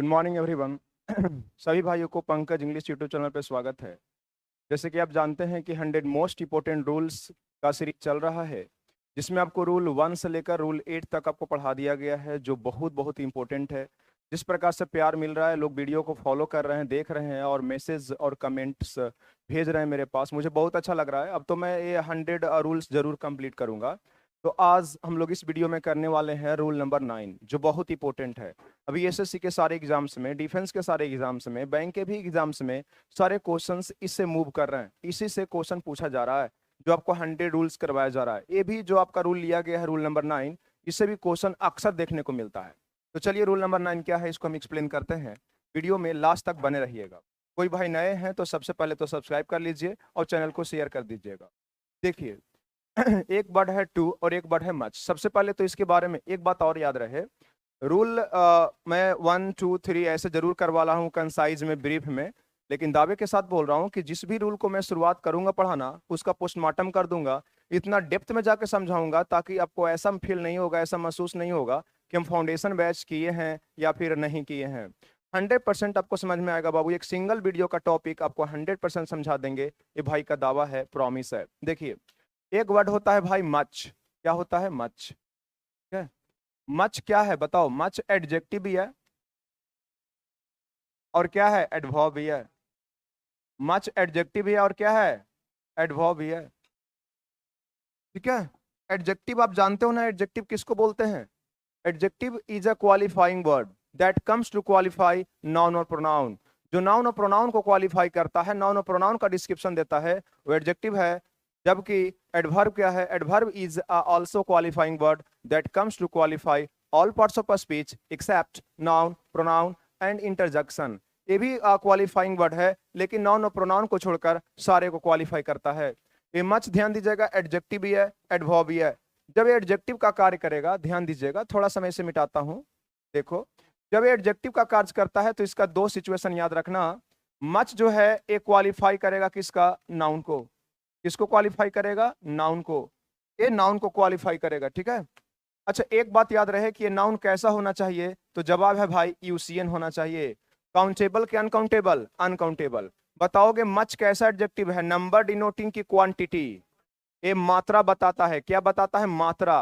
Good morning everyone. सभी भाइयों को पंकज इंग्लिश यूट्यूब चैनल पर स्वागत है। जैसे कि आप जानते हैं कि 100 मोस्ट इंपॉर्टेंट रूल्स का सीरीज चल रहा है, जिसमें आपको रूल 1 से लेकर रूल 8 तक आपको पढ़ा दिया गया है, जो बहुत बहुत इंपॉर्टेंट है। जिस प्रकार से प्यार मिल रहा है, लोग वीडियो को फॉलो कर रहे हैं, देख रहे हैं और मैसेज और कमेंट्स भेज रहे हैं मेरे पास, मुझे बहुत अच्छा लग रहा है। अब तो मैं ये 100 रूल्स जरूर कंप्लीट करूंगा। तो आज हम लोग इस वीडियो में करने वाले हैं रूल नंबर 9, जो बहुत इंपॉर्टेंट है। अभी एसएससी के सारे एग्जाम्स में, डिफेंस के सारे एग्जाम्स में, बैंक के भी एग्जाम्स में सारे क्वेश्चंस इससे मूव कर रहे हैं, इसी से क्वेश्चन पूछा जा रहा है, जो आपको 100 रूल्स करवाया जा रहा है। ये भी जो आपका रूल लिया गया है, रूल नंबर 9, इससे भी क्वेश्चन अक्सर देखने को मिलता है। तो चलिए रूल नंबर 9 क्या है, इसको हम एक्सप्लेन करते हैं। वीडियो में लास्ट तक बने रहिएगा। कोई भाई नए हैं तो सबसे पहले तो सब्सक्राइब कर लीजिए और चैनल को शेयर कर दीजिएगा। देखिए, एक वर्ड है टू और एक वर्ड है मच। सबसे पहले तो इसके बारे में एक बात और याद रहे, रूल मैं 1 2 3 ऐसे जरूर करवा रहा हूँ कंसाइज में, ब्रीफ में, लेकिन दावे के साथ बोल रहा हूँ कि जिस भी रूल को मैं शुरुआत करूंगा पढ़ाना, उसका पोस्टमार्टम कर दूंगा, इतना डेप्थ में जाके समझाऊंगा ताकि आपको ऐसा फील नहीं होगा, ऐसा महसूस नहीं होगा कि हम फाउंडेशन बैच किए हैं या फिर नहीं किए हैं। 100% आपको समझ में आएगा बाबू। एक सिंगल वीडियो का टॉपिक आपको 100% समझा देंगे, ये भाई का दावा है, प्रॉमिस है। देखिए, एक वर्ड होता है भाई मच। क्या होता है? मच। क्या मच क्या है बताओ? मच एडजेक्टिव भी है और क्या है? एडवर्ब भी है। मच एडजेक्टिव भी है और क्या है? एडवर्ब भी है। ठीक है। एडजेक्टिव आप जानते हो ना, एडजेक्टिव किसको बोलते हैं? Adjective is a qualifying word that comes to qualify noun और प्रोनाउन। जो नाउन और प्रोनाउन को क्वालिफाई करता है, नाउन और प्रोनाउन का डिस्क्रिप्शन देता है, वो एडजेक्टिव है। जबकि एडवर्ब क्या है? Adverb is also qualifying word that comes to qualify all parts of a speech except noun, pronoun and interjection. ये भी क्वालिफाइंग वर्ड है, लेकिन नाउन और प्रोनाउन को छोड़कर सारे को क्वालिफाई करता है। ये मच ध्यान दीजिएगा, एडजेक्टिव भी है, एडवर्ब भी है। जब ये एडजेक्टिव का कार्य करेगा, ध्यान दीजिएगा, थोड़ा समय से मिटाता हूं। देखो, जब ये एडजेक्टिव का कार्य करता है तो इसका दो सिचुएशन याद रखना। मच जो है ये क्वालिफाई करेगा किसका? नाउन को। किसको क्वालिफाई करेगा? नाउन को। ये नाउन को क्वालिफाई करेगा। ठीक है। अच्छा, एक बात याद रहे कि ये नाउन कैसा होना चाहिए, तो जवाब है भाई यूसीएन होना चाहिए। काउंटेबल के अनकाउंटेबल? अनकाउंटेबल। बताओगे मच कैसा एडजेक्टिव है? नंबर डिनोटिंग की क्वांटिटी। ये मात्रा बताता है। क्या बताता है? मात्रा।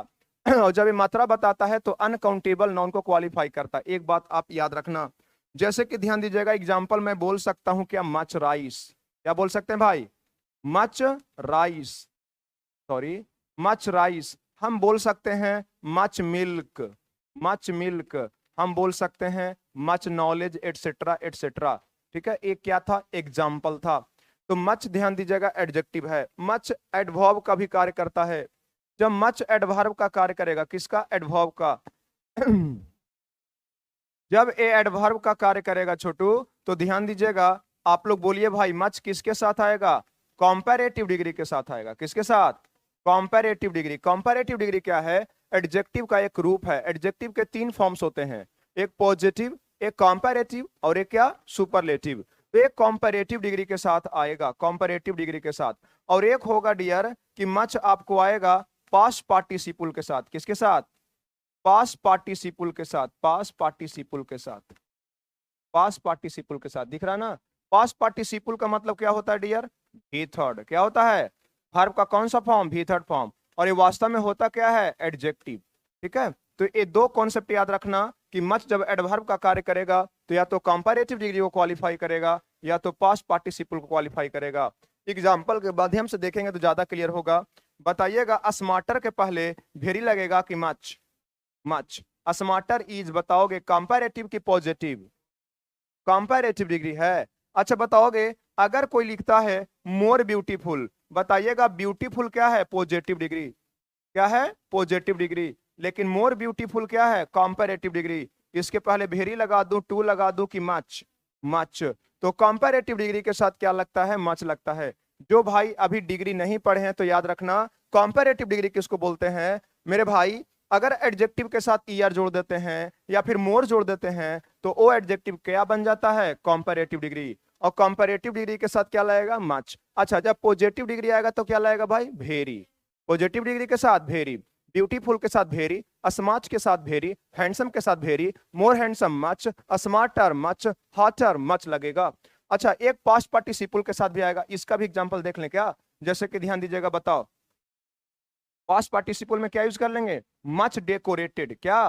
और जब ये मात्रा बताता है तो अनकाउंटेबल नाउन को क्वालिफाई करता है। एक बात आप याद रखना, जैसे कि ध्यान दीजिएगा, एग्जांपल मैं बोल सकता हूं क्या? Much rice. क्या बोल सकते हैं भाई? Much rice. Sorry, much rice. हम बोल सकते हैं मच मिल्क। Much milk. हम बोल सकते हैं मच नॉलेज, एटसेट्रा एटसेट्रा। ठीक है, एक क्या था? एग्जाम्पल था। तो मच ध्यान दीजिएगा एडजेक्टिव है। मच एडवर्ब का भी कार्य करता है। जब मच एडवर्ब का कार्य करेगा, किसका? एडवर्ब का। जब ए एडवर्ब का कार्य करेगा छोटू, तो ध्यान दीजिएगा, आप लोग बोलिए भाई मच किसके साथ आएगा? कंपैरेटिव डिग्री के साथ आएगा। किसके साथ? Comparative degree. कंपैरेटिव डिग्री क्या है? एडजेक्टिव का एक रूप है। एडजेक्टिव के 3 फॉर्म्स होते हैं, एक पॉजिटिव, एक कंपैरेटिव और एक क्या? सुपरलेटिव। तो एक कंपैरेटिव डिग्री के साथ आएगा, कंपैरेटिव डिग्री के साथ। और एक होगा डियर कि मच आपको आएगा पास्ट पार्टिसिपल के साथ। किसके साथ? पास्ट पार्टिसिपल के साथ। पास्ट पार्टिसिपल के साथ। पास्ट पार्टिसिपल के साथ। दिख रहा है ना? पास्ट पार्टिसिपल का मतलब क्या होता है डियर? भी थर्ड। क्या होता है? वर्ब का कौन सा फॉर्म? भी थर्ड फॉर्म। और ये वास्तव में होता क्या है? एडजेक्टिव। ठीक है। तो ये दो कॉन्सेप्ट याद रखना कि मच जब एडवर्ब का कार्य करेगा तो या तो कंपैरेटिव डिग्री को क्वालिफाई करेगा या तो पास्ट पार्टिसिपल को क्वालिफाई करेगा। एग्जाम्पल के माध्यम से देखेंगे तो ज्यादा क्लियर होगा। बताइएगा, स्मार्टर के पहले भेरी लगेगा कि मच? मच। स्मार्टर इज बताओगे कंपैरेटिव की पॉजिटिव? कंपैरेटिव डिग्री है। अच्छा बताओगे, अगर कोई लिखता है मोर ब्यूटीफुल, बताइएगा ब्यूटीफुल क्या है? Positive degree. क्या है? Positive degree. लेकिन मोर ब्यूटीफुल क्या है? Comparative degree. इसके पहले भेरी लगा दूं, टू लगा दूं कि मच? मच। तो कंपैरेटिव डिग्री के साथ क्या लगता है? मच लगता है। जो भाई अभी डिग्री नहीं पढ़े हैं तो याद रखना, कंपैरेटिव डिग्री किसको बोलते हैं मेरे भाई? अगर एडजेक्टिव के साथ ईआर जोड़ देते हैं या फिर मोर जोड़ देते हैं तो वो एडजेक्टिव क्या बन जाता है? Comparative degree. और कंपैरेटिव डिग्री के साथ क्या लगेगा? मच। अच्छा, जब पॉजिटिव डिग्री आएगा तो क्या लगेगा भाई? वेरी। पॉजिटिव डिग्री के साथ वेरी। ब्यूटीफुल के साथ भेरी, स्मार्ट के साथ भेरी, हैंडसम के साथ very, more handsome much, smarter much, hotter much लगेगा। अच्छा, एक पास्ट पार्टिसिपल के साथ भी आएगा, इसका भी एग्जांपल देख लें क्या? जैसे कि ध्यान दीजिएगा, बताओ पास्ट पार्टिसिपल में क्या यूज कर लेंगे? Much decorated. क्या?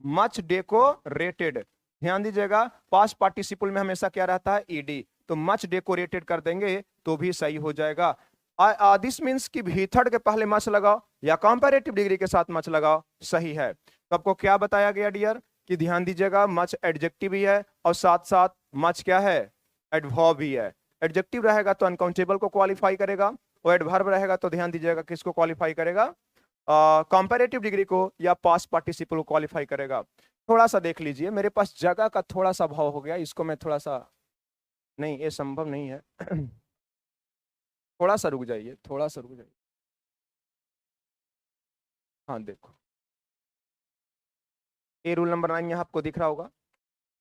Much decorated. ध्यान दीजिएगा, पास्ट पार्टिसिपल में हमेशा क्या रहता है? ईडी। तो मच डेकोरेटेड कर देंगे तो भी सही हो जाएगा। दिस मीन्स कि भीथड़ के पहले मच लगाओ या कंपैरेटिव डिग्री के साथ मच लगाओ, सही है। तो आपको क्या बताया गया डियर? कि ध्यान दीजिएगा, मच एडजेक्टिव भी है और साथ साथ मच क्या है? एडवर्ब भी है। एडजेक्टिव रहेगा तो अनकाउंटेबल को क्वालिफाई करेगा, और एडवर्ब रहेगा तो ध्यान दीजिएगा किसको क्वालिफाई करेगा? कंपैरेटिव डिग्री को या पास्ट पार्टिसिपल को क्वालिफाई करेगा। थोड़ा सा देख लीजिए, मेरे पास जगह का थोड़ा सा अभाव हो गया, इसको मैं थोड़ा सा, नहीं ये संभव नहीं है थोड़ा सा रुक जाइए, थोड़ा सा रुक जाइए। हाँ देखो, ये रूल नंबर 9 यहाँ आपको दिख रहा होगा।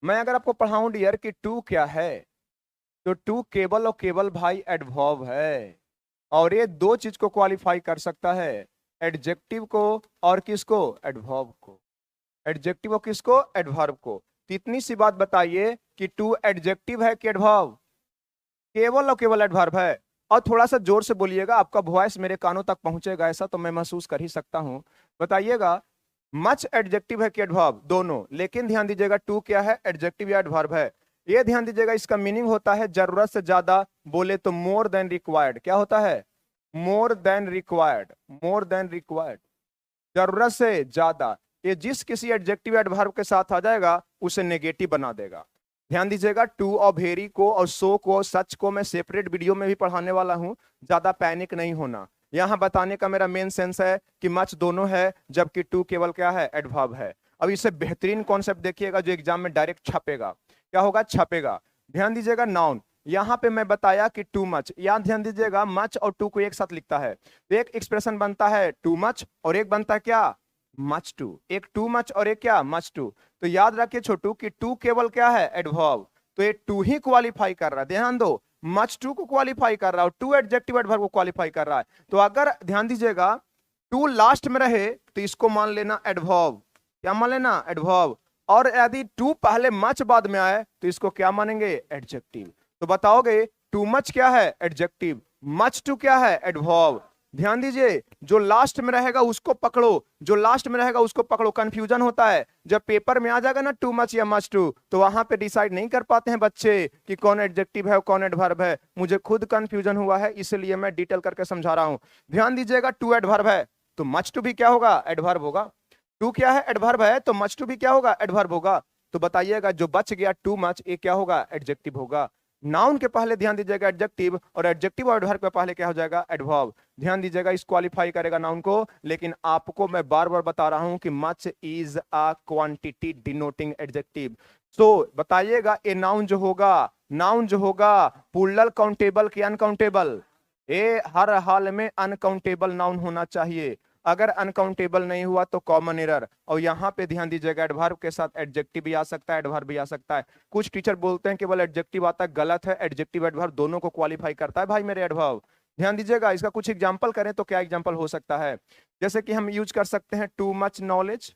मैं अगर आपको पढ़ाऊं डियर कि टू क्या है, तो टू केवल और केवल भाई एडवर्ब है, और ये दो चीज को क्वालिफाई कर सकता है, एडजेक्टिव को और किसको? एडवर्ब को। एडजेक्टिव और किसको? एडवर्ब को। तो इतनी सी बात बताइए कि टू एडजेक्टिव है कि एडवर्ब? केवल और केवल एडवर्ब है। और थोड़ा सा जोर से बोलिएगा, आपका वॉइस मेरे कानों तक पहुंचेगा, ऐसा तो मैं महसूस कर ही सकता हूं। बताइएगा, मच एडजेक्टिव है कि एडवर्ब? दोनों। लेकिन ध्यान दीजिएगा, टू क्या है? एडजेक्टिव या एडवर्ब है। ये ध्यान दीजिएगा, इसका मीनिंग होता है जरूरत से ज्यादा, बोले तो मोर देन रिक्वायर्ड। क्या होता है? More than required. More than required, जरूरत से ज्यादा। ये जिस किसी एडजेक्टिव एडवर्ब के साथ आ जाएगा उसे नेगेटिव बना देगा। ध्यान दीजिएगा, टू और वेरी को और सो को, सच को मैं सेपरेट वीडियो में भी पढ़ाने वाला हूं, ज्यादा पैनिक नहीं होना। यहां बताने का मेरा मेन सेंस है कि मच दोनों है, जबकि टू केवल क्या है? एडवर्ब है। अब इससे बेहतरीन कॉन्सेप्ट देखिएगा जो एग्जाम में डायरेक्ट छपेगा। क्या होगा? छपेगा। ध्यान दीजिएगा, नाउन। यहां पे मैं बताया कि टू मच, यहां ध्यान दीजिएगा, मच और टू को एक साथ लिखता है तो एक एक्सप्रेशन बनता है टू मच, और एक बनता है क्या? Much too. एक टू मच और एक क्या? Much too. तो याद रखिए छोटू कि टू केवल क्या है? एडवर्ब। तो ये टू ही क्वालिफाई कर रहा है, ध्यान दो, मच टू को क्वालिफाई कर रहा है, टू एडजेक्टिव एडवर्ब को क्वालिफाई कर रहा है। तो अगर ध्यान दीजिएगा टू लास्ट में रहे तो इसको मान लेना एडवर्ब। क्या मान लेना? एडवर्ब। और यदि टू पहले मच बाद में आए तो इसको क्या मानेंगे? एडजेक्टिव। तो बताओगे टू मच क्या है? एडजेक्टिव। मच टू क्या है? एडवर्ब। ध्यान दीजिए, जो लास्ट में रहेगा उसको पकड़ो, जो लास्ट में रहेगा उसको पकड़ो। कंफ्यूजन होता है जब पेपर में आ जाएगा ना टू मच या मच टू, तो वहां पे डिसाइड नहीं कर पाते हैं बच्चे कि कौन एडजेक्टिव है और कौन एडवर्ब है। मुझे खुद कंफ्यूजन हुआ है, इसलिए मैं डिटेल करके समझा रहा हूं। ध्यान दीजिएगा, टू एडवर्ब है तो मच टू भी क्या होगा? एडवर्ब होगा। टू क्या है? एडवर्ब है, तो मच टू भी क्या होगा? एडवर्ब होगा। तो बताइएगा जो बच गया टू मच, ये क्या होगा? एडजेक्टिव होगा। नाउन के पहले ध्यान दीजिएगा एडजेक्टिव, और एडजेक्टिव और एडवर्ब के पहले क्या हो जाएगा? एडवर्ब। ध्यान दीजिएगा, इस क्वालिफाई करेगा नाउन को। लेकिन आपको मैं बार बार बता रहा हूं कि much is a quantity denoting adjective. So बताइएगा, ये नाउन जो होगा, नाउन जो होगा, प्लूरल काउंटेबल कि अनकाउंटेबल? ये हर हाल में अनकाउंटेबल नाउन होना चाहिए। अगर अनकाउंटेबल नहीं हुआ तो कॉमन एरर। और यहाँ पे ध्यान दीजिएगा, एडवर्ब के साथ एडजेक्टिव भी आ सकता है, एडवर्ब भी आ सकता है। कुछ टीचर बोलते हैं केवल एडजेक्टिव आता है, गलत है। एडजेक्टिव एडवर्ब दोनों को क्वालिफाई करता है भाई मेरे एडवर्ब। ध्यान दीजिएगा, इसका कुछ एग्जांपल करें तो क्या एग्जांपल हो सकता है? जैसे कि हम यूज कर सकते हैं too much knowledge.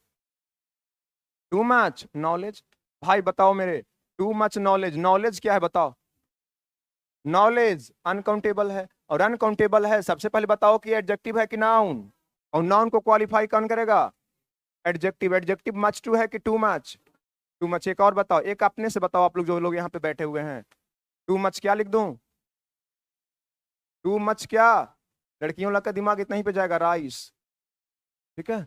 Too much knowledge, भाई बताओ मेरे, टू मच नॉलेज, नॉलेज क्या है बताओ? नॉलेज अनकाउंटेबल है, और अनकाउंटेबल है, सबसे पहले बताओ कि एडजेक्टिव है कि नाउन? और नाउन को क्वालिफाई कौन करेगा? एडजेक्टिव। एडजेक्टिव मच टू है कि टू मच? Too much. एक और बताओ, एक अपने से बताओ, आप लोग जो लोग यहाँ पे बैठे हुए हैं, टू मच क्या लिख दूं? टू मच क्या? लड़कियों लोग का दिमाग इतना ही पे जाएगा, राइस। ठीक है,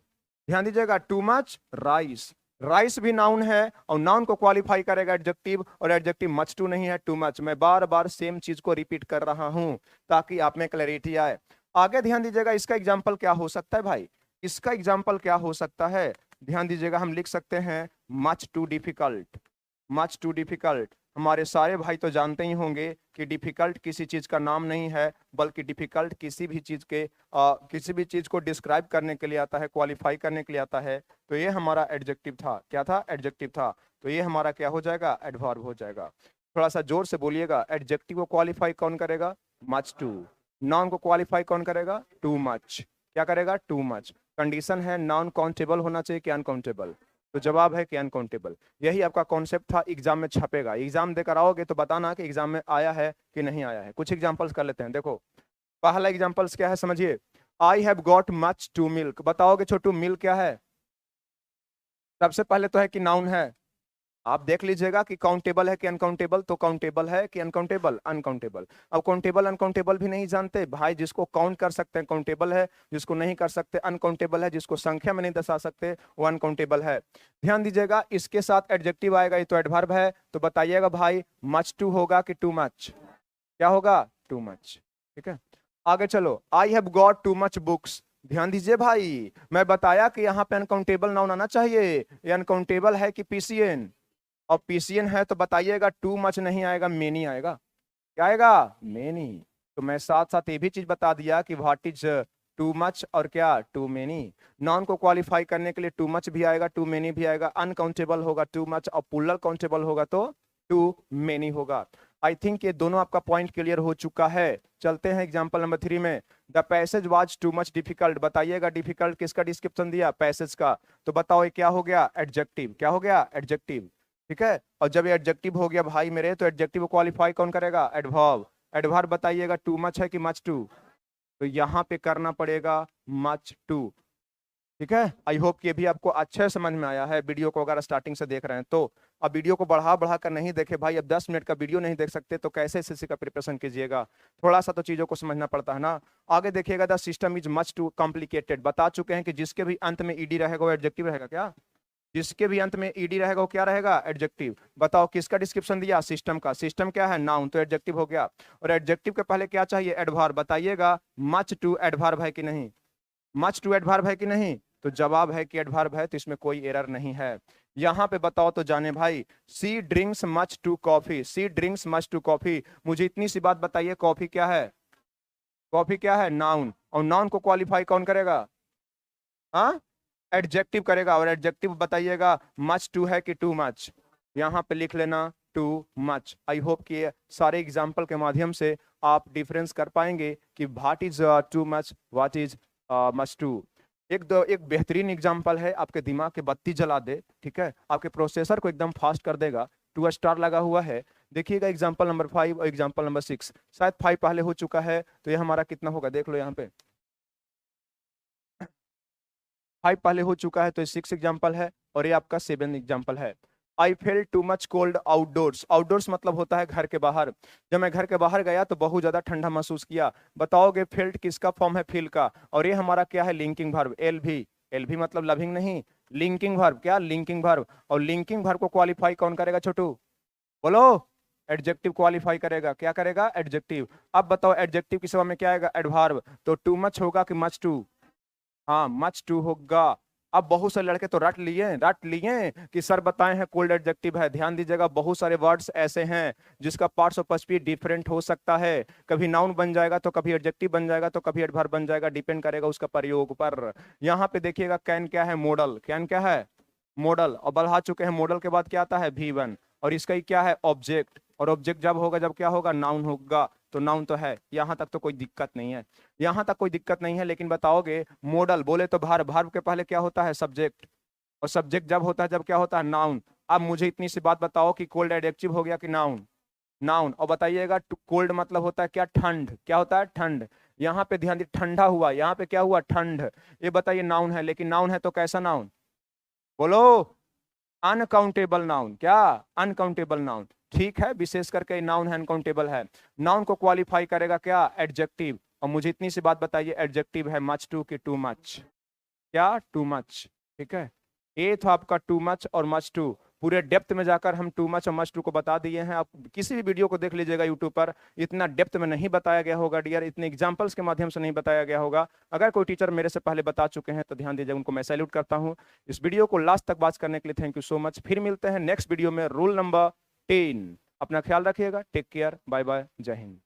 ध्यान दीजिएगा, टू मच राइस। राइस भी नाउन है, और नाउन को क्वालिफाई करेगा एडजेक्टिव, और एडजेक्टिव मच टू नहीं है, टू मच। मैं बार बार सेम चीज को रिपीट कर रहा हूं ताकि आप में क्लैरिटी आए। आगे ध्यान दीजिएगा, इसका एग्जाम्पल क्या हो सकता है भाई? इसका एग्जाम्पल क्या हो सकता है? ध्यान दीजिएगा, हम लिख सकते हैं much too difficult. Much too difficult. हमारे सारे भाई तो जानते ही होंगे कि डिफिकल्ट किसी चीज का नाम नहीं है, बल्कि डिफिकल्ट किसी भी चीज के किसी भी चीज को डिस्क्राइब करने के लिए आता है, क्वालिफाई करने के लिए आता है। तो ये हमारा एडजेक्टिव था। क्या था? एडजेक्टिव था। तो ये हमारा क्या हो जाएगा? एडवर्ब हो जाएगा। थोड़ा सा जोर से बोलिएगा, एडजेक्टिव को क्वालिफाई कौन करेगा? Much too. नाउन को क्वालिफाई कौन करेगा? Too much. क्या करेगा? Too much. कंडीशन है नाउन काउंटेबल होना चाहिए कि अनकाउंटेबल, तो जवाब है कि अनकाउंटेबल। यही आपका कॉन्सेप्ट था, एग्जाम में छपेगा, एग्जाम देकर आओगे तो बताना कि एग्जाम में आया है कि नहीं आया है। कुछ एग्जांपल्स कर लेते हैं, देखो पहला एग्जांपल्स क्या है समझिए। I have got much too milk, बताओगे छोटू मिल्क क्या है? सबसे पहले तो है कि नाउन है, आप देख लीजिएगा कि काउंटेबल है कि अनकाउंटेबल, तो काउंटेबल है कि अनकाउंटेबल, अनकाउंटेबल। अब काउंटेबल अनकाउंटेबल भी नहीं जानते भाई, जिसको काउंट कर सकते हैं काउंटेबल है, जिसको नहीं कर सकते अनकाउंटेबल है, जिसको संख्या में नहीं दर्शा सकते वो अनकाउंटेबल है। ध्यान दीजिएगा, इसके साथ एडजेक्टिव आएगा, ये तो एडवर्ब है, तो बताइएगा भाई मच टू होगा कि टू मच? क्या होगा? Too much. ठीक है, आगे चलो। आई have got too much books, ध्यान दीजिए भाई, मैं बताया कि यहाँ पे अनकाउंटेबल नाउन आना चाहिए, ये अनकाउंटेबल है कि पीसीएन? और पीसीएन है तो बताइएगा टू मच नहीं आएगा, मेनी आएगा। क्या आएगा? मेनी। तो मैं साथ साथ ये भी चीज बता दिया कि व्हाट इज टू मच और क्या टू मेनी। नॉन को क्वालिफाई करने के लिए टू मच भी आएगा, टू मेनी भी आएगा, अनकाउंटेबल होगा टू मच और प्लूरल काउंटेबल होगा तो टू मेनी होगा। आई थिंक ये दोनों आपका पॉइंट क्लियर हो चुका है। चलते हैं एग्जांपल नंबर 3 में। The passage was too much difficult, बताइएगा डिफिकल्ट किसका डिस्क्रिप्शन दिया? पैसेज का। तो बताओ ये क्या हो गया? एडजेक्टिव। क्या हो गया? एडजेक्टिव। ठीक है, और जब ये एडजेक्टिव हो गया भाई मेरे, तो एडजेक्टिव को क्वालिफाई कौन करेगा? एडवर्ब। एडवर्ब बताइएगा टू मच है कि मच टू? तो यहाँ पे करना पड़ेगा मच टू। ठीक है, आई होप कि ये भी आपको अच्छे समझ में आया है। वीडियो को अगर स्टार्टिंग से देख रहे हैं तो अब वीडियो को बढ़ा बढ़ा कर नहीं देखे भाई, अब 10 मिनट का वीडियो नहीं देख सकते तो कैसे एसएससी का प्रिपरेशन कीजिएगा? थोड़ा सा तो चीजों को समझना पड़ता है ना। आगे देखिएगा, the system is much too complicated, बता चुके हैं कि जिसके भी अंत में ईडी रहेगा वो एडजेक्टिव रहेगा। क्या? जिसके भी अंत में ईडी रहेगा वो क्या रहेगा? एडजेक्टिव। बताओ किसका डिस्क्रिप्शन दिया? सिस्टम का। सिस्टम क्या है? नाउन, तो एडजेक्टिव हो गया। और एडजेक्टिव के पहले क्या चाहिए? एडवर्ब। बताइएगा मच टू एडवर्ब है कि नहीं? मच टू एडवर्ब है कि नहीं? तो जवाब है कि एडवर्ब है, तो इसमें कोई एरर नहीं है। यहां पे बताओ तो जाने भाई, she drinks much too coffee, she drinks much too coffee, मुझे इतनी सी बात बताइए, कॉफी क्या है? कॉफी क्या है? नाउन। और नाउन को क्वालिफाई कौन करेगा? हाँ, एडजेक्टिव करेगा। और एडजेक्टिव बताइएगा मच टू है कि टू मच? यहाँ पे लिख लेना टू मच। आई होप कि सारे एग्जाम्पल के माध्यम से आप डिफरेंस कर पाएंगे कि what is too much, what is much too. एक बेहतरीन एग्जाम्पल है, आपके दिमाग के बत्ती जला दे, ठीक है, आपके प्रोसेसर को एकदम फास्ट कर देगा। 2 स्टार लगा हुआ है, देखिएगा एग्जाम्पल नंबर 5 और एग्जाम्पल नंबर 6। शायद 5 पहले हो चुका है, तो ये हमारा कितना होगा देख लो यहाँ पे। 5 पहले हो चुका है, तो 6 एग्जाम्पल है, और ये आपका 7 एग्जाम्पल है। I feel too much cold outdoors, outdoors मतलब होता है घर के बाहर। जब मैं घर के बाहर गया तो बहुत ज्यादा ठंडा महसूस किया। बताओगे फेल्ट किसका फॉर्म है? फील का। और ये हमारा क्या है? लिंकिंग वर्ब, एल भी। एल भी मतलब लविंग नहीं, लिंकिंग वर्ब। क्या? Linking verb. और लिंकिंग वर्ब को क्वालिफाई कौन करेगा छोटू? बोलो। एडजेक्टिव क्वालिफाई करेगा। क्या करेगा? एडजेक्टिव। अब बताओ एडजेक्टिव की सेवा में क्या आएगा? एडवर्ब। तो टू मच होगा कि मच टू? हाँ, मच टू होगा। अब बहुत सारे लड़के तो रट लिए कि सर बताए हैं कोल्ड एडजेक्टिव है। ध्यान दीजिएगा, बहुत सारे वर्ड्स ऐसे हैं जिसका पार्ट्स ऑफ स्पीच डिफरेंट हो सकता है। कभी नाउन बन जाएगा तो कभी एडजेक्टिव बन जाएगा तो कभी एडवर्ब बन जाएगा, डिपेंड करेगा उसका प्रयोग पर। यहाँ पे देखिएगा कैन क्या है? मॉडल। कैन क्या है? मॉडल। और बढ़ा चुके हैं, मॉडल के बाद क्या आता है? V1। और इसका ही क्या है? ऑब्जेक्ट। और ऑब्जेक्ट जब होगा, जब क्या होगा? नाउन होगा। तो नाउन तो है, यहां तक तो कोई दिक्कत नहीं है, यहां तक कोई दिक्कत नहीं है। लेकिन बताओगे मॉडल बोले तो भार, भार्ब के पहले क्या होता है? सब्जेक्ट। और सब्जेक्ट जब होता है, जब क्या होता है? नाउन। अब मुझे इतनी सी बात बताओ कि कोल्ड एडजेक्टिव हो गया कि नाउन? नाउन। और बताइएगा कोल्ड मतलब होता है क्या? ठंड। क्या होता है? ठंड। यहाँ पे ध्यान दीजिए, ठंडा हुआ, यहाँ पे क्या हुआ? ठंड। ये बताइए नाउन है, लेकिन नाउन है तो कैसा नाउन? बोलो। Uncountable noun. क्या? Uncountable noun. ठीक है, विशेष करके नाउन है, अनकाउंटेबल है। नाउन को क्वालिफाई करेगा क्या? एडजेक्टिव। और मुझे इतनी सी बात बताइए, एडजेक्टिव है मच टू कि टू मच? क्या? Too much. ठीक है, ये था आपका टू मच और मच टू। पूरे डेप्थ में जाकर हम टू मच और मच टू को बता दिए हैं। आप किसी भी वीडियो को देख लीजिएगा यूट्यूब पर, इतना डेप्थ में नहीं बताया गया होगा डियर, इतने एग्जांपल्स के माध्यम से नहीं बताया गया होगा। अगर कोई टीचर मेरे से पहले बता चुके हैं तो ध्यान दीजिए, उनको मैं सैल्यूट करता हूं। इस वीडियो को लास्ट तक वॉच करने के लिए थैंक यू सो मच। फिर मिलते हैं नेक्स्ट वीडियो में, रूल नंबर 10। अपना ख्याल रखिएगा, टेक केयर, बाय बाय, जय हिंद।